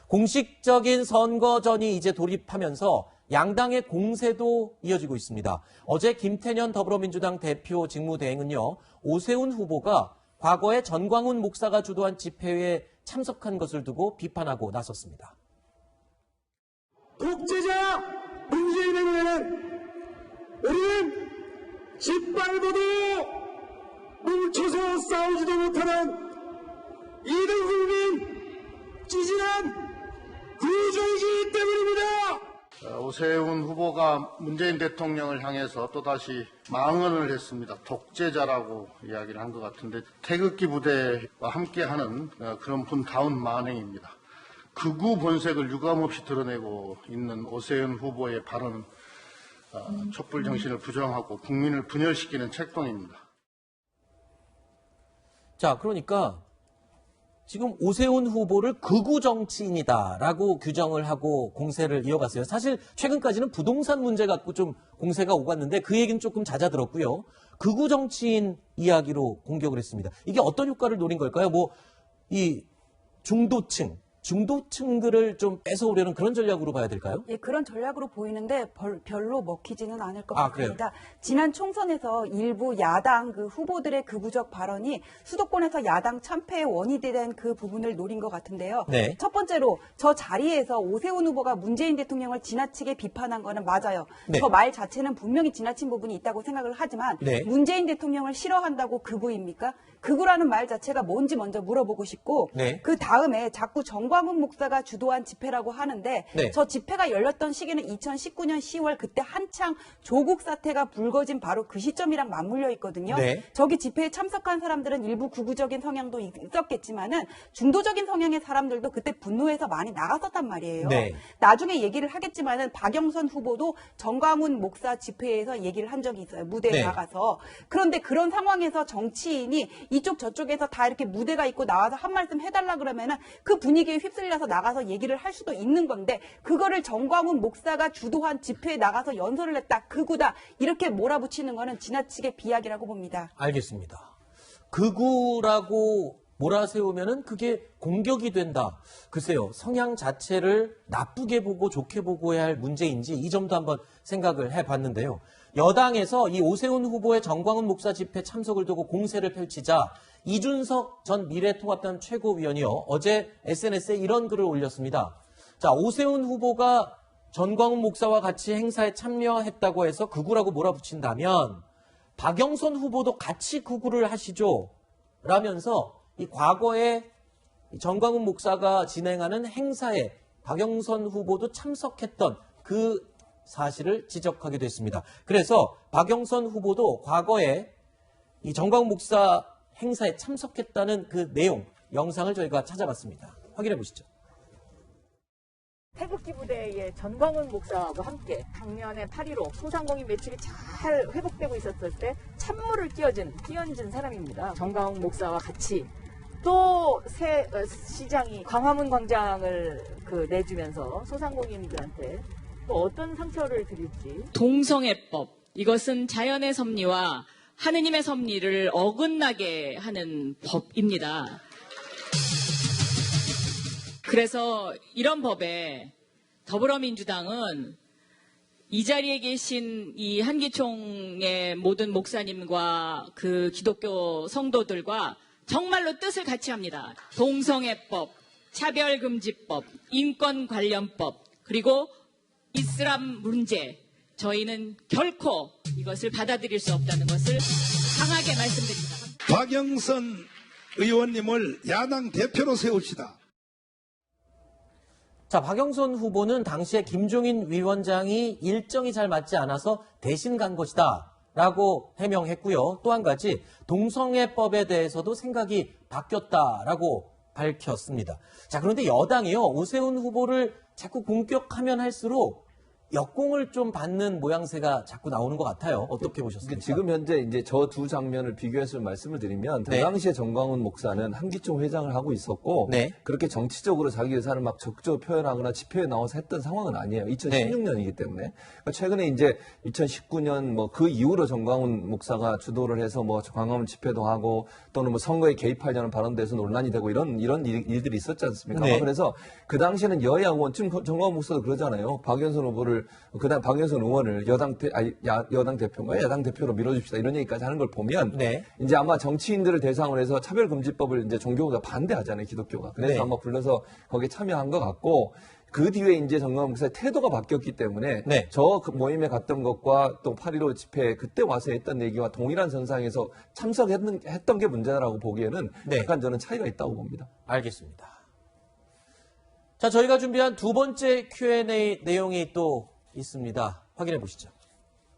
공식적인 선거전이 이제 돌입하면서 양당의 공세도 이어지고 있습니다. 어제 김태년 더불어민주당 대표 직무대행은요, 오세훈 후보가 과거에 전광훈 목사가 주도한 집회에 참석한 것을 두고 비판하고 나섰습니다. 독재자 문재인에게는 우리는 짓밟아도 뭉쳐서 싸우지도 못하는 이등국민 찌질한 구조이기 때문입니다. 오세훈 후보가 문재인 대통령을 향해서 또다시 망언을 했습니다. 독재자라고 이야기를 한 것 같은데 태극기 부대와 함께하는 그런 분다운 만행입니다. 극우 본색을 유감없이 드러내고 있는 오세훈 후보의 발언은 촛불 정신을 부정하고 국민을 분열시키는 책동입니다. 자, 그러니까 지금 오세훈 후보를 극우 정치인이다라고 규정을 하고 공세를 이어갔어요. 사실 최근까지는 부동산 문제 갖고 좀 공세가 오갔는데 그 얘기는 조금 잦아들었고요. 극우 정치인 이야기로 공격을 했습니다. 이게 어떤 효과를 노린 걸까요? 이 중도층들을 좀 뺏어오려는 그런 전략으로 봐야 될까요? 예, 그런 전략으로 보이는데 별로 먹히지는 않을 것 그래요? 같습니다. 지난 총선에서 일부 야당 후보들의 극우적 발언이 수도권에서 야당 참패의 원인이 된 그 부분을 노린 것 같은데요. 네. 첫 번째로 저 자리에서 오세훈 후보가 문재인 대통령을 지나치게 비판한 거는 맞아요. 네. 저 말 자체는 분명히 지나친 부분이 있다고 생각을 하지만 네. 문재인 대통령을 싫어한다고 극우입니까? 극우라는 말 자체가 뭔지 먼저 물어보고 싶고 네. 그 다음에 자꾸 전광훈 목사가 주도한 집회라고 하는데 네. 저 집회가 열렸던 시기는 2019년 10월 그때 한창 조국 사태가 불거진 바로 그 시점이랑 맞물려 있거든요. 네. 저기 집회에 참석한 사람들은 일부 극우적인 성향도 있었겠지만은 중도적인 성향의 사람들도 그때 분노해서 많이 나갔었단 말이에요. 네. 나중에 얘기를 하겠지만은 박영선 후보도 전광훈 목사 집회에서 얘기를 한 적이 있어요. 무대에 네. 나가서. 그런데 그런 상황에서 정치인이 이쪽 저쪽에서 다 이렇게 무대가 있고 나와서 한 말씀 해달라 그러면은 그 분위기에 휩쓸려서 나가서 얘기를 할 수도 있는 건데 그거를 전광훈 목사가 주도한 집회에 나가서 연설을 했다. 극우다. 이렇게 몰아붙이는 거는 지나치게 비약이라고 봅니다. 알겠습니다. 극우라고 몰아세우면은 그게 공격이 된다. 글쎄요, 성향 자체를 나쁘게 보고 좋게 보고 해야 할 문제인지 이 점도 한번 생각을 해봤는데요. 여당에서 이 오세훈 후보의 전광훈 목사 집회 참석을 두고 공세를 펼치자 이준석 전 미래통합당 최고위원이요, 어제 SNS에 이런 글을 올렸습니다. 자, 오세훈 후보가 전광훈 목사와 같이 행사에 참여했다고 해서 극우라고 몰아붙인다면 박영선 후보도 같이 극우를 하시죠. 라면서 이 과거에 전광훈 목사가 진행하는 행사에 박영선 후보도 참석했던 그 사실을 지적하게 됐습니다. 그래서 박영선 후보도 과거에 이 전광훈 목사 행사에 참석했다는 그 내용, 영상을 저희가 찾아봤습니다. 확인해 보시죠. 태극기 부대의 전광훈 목사와 함께 작년에 8.15 소상공인 매출이 잘 회복되고 있었을 때 찬물을 끼얹은 사람입니다. 전광훈 목사와 같이 또 새 시장이 광화문 광장을 내주면서 소상공인들한테 또 어떤 상처를 드릴지. 동성애법, 이것은 자연의 섭리와 하느님의 섭리를 어긋나게 하는 법입니다. 그래서 이런 법에 더불어민주당은 이 자리에 계신 이 한기총의 모든 목사님과 그 기독교 성도들과 정말로 뜻을 같이 합니다. 동성애법, 차별금지법, 인권관련법, 그리고 이슬람 문제, 저희는 결코 이것을 받아들일 수 없다는 것을 강하게 말씀드립니다. 박영선 의원님을 야당 대표로 세웁시다. 자, 박영선 후보는 당시에 김종인 위원장이 일정이 잘 맞지 않아서 대신 간 것이다 라고 해명했고요. 또 한 가지 동성애법에 대해서도 생각이 바뀌었다라고 밝혔습니다. 자, 그런데 여당이요, 오세훈 후보를 자꾸 공격하면 할수록 역공을 좀 받는 모양새가 자꾸 나오는 것 같아요. 어떻게 보셨습니까? 지금 현재 이제 저 두 장면을 비교해서 말씀을 드리면 그 네. 당시에 정광훈 목사는 한기총 회장을 하고 있었고 네. 그렇게 정치적으로 자기 의사를 막 적극적으로 표현하거나 집회에 나와서 했던 상황은 아니에요. 2016년이기 때문에 그러니까 최근에 이제 2019년 뭐 그 이후로 정광훈 목사가 주도를 해서 뭐 광화문 집회도 하고 또는 뭐 선거에 개입하려는 발언돼서 논란이 되고 이런 일들이 있었지 않습니까? 네. 그래서 그 당시에는 여야 의원 지금 정광훈 목사도 그러잖아요. 박영선 후보를 그다음 박영선 의원을 여당 대표인가 야당 대표로 밀어줍시다 이런 얘기까지 하는 걸 보면 네. 이제 아마 정치인들을 대상으로 해서 차별금지법을 이제 종교가 반대하잖아요, 기독교가. 그래서 네. 아마 불러서 거기에 참여한 것 같고 그 뒤에 이제 정광훈 목사의 태도가 바뀌었기 때문에 네. 저 모임에 갔던 것과 또 8.15 집회 그때 와서 했던 얘기와 동일한 선상에서 참석했던 게 문제라고 보기에는 네. 약간 저는 차이가 있다고 봅니다. 알겠습니다. 자, 저희가 준비한 두 번째 Q&A 내용이 또 있습니다. 확인해 보시죠.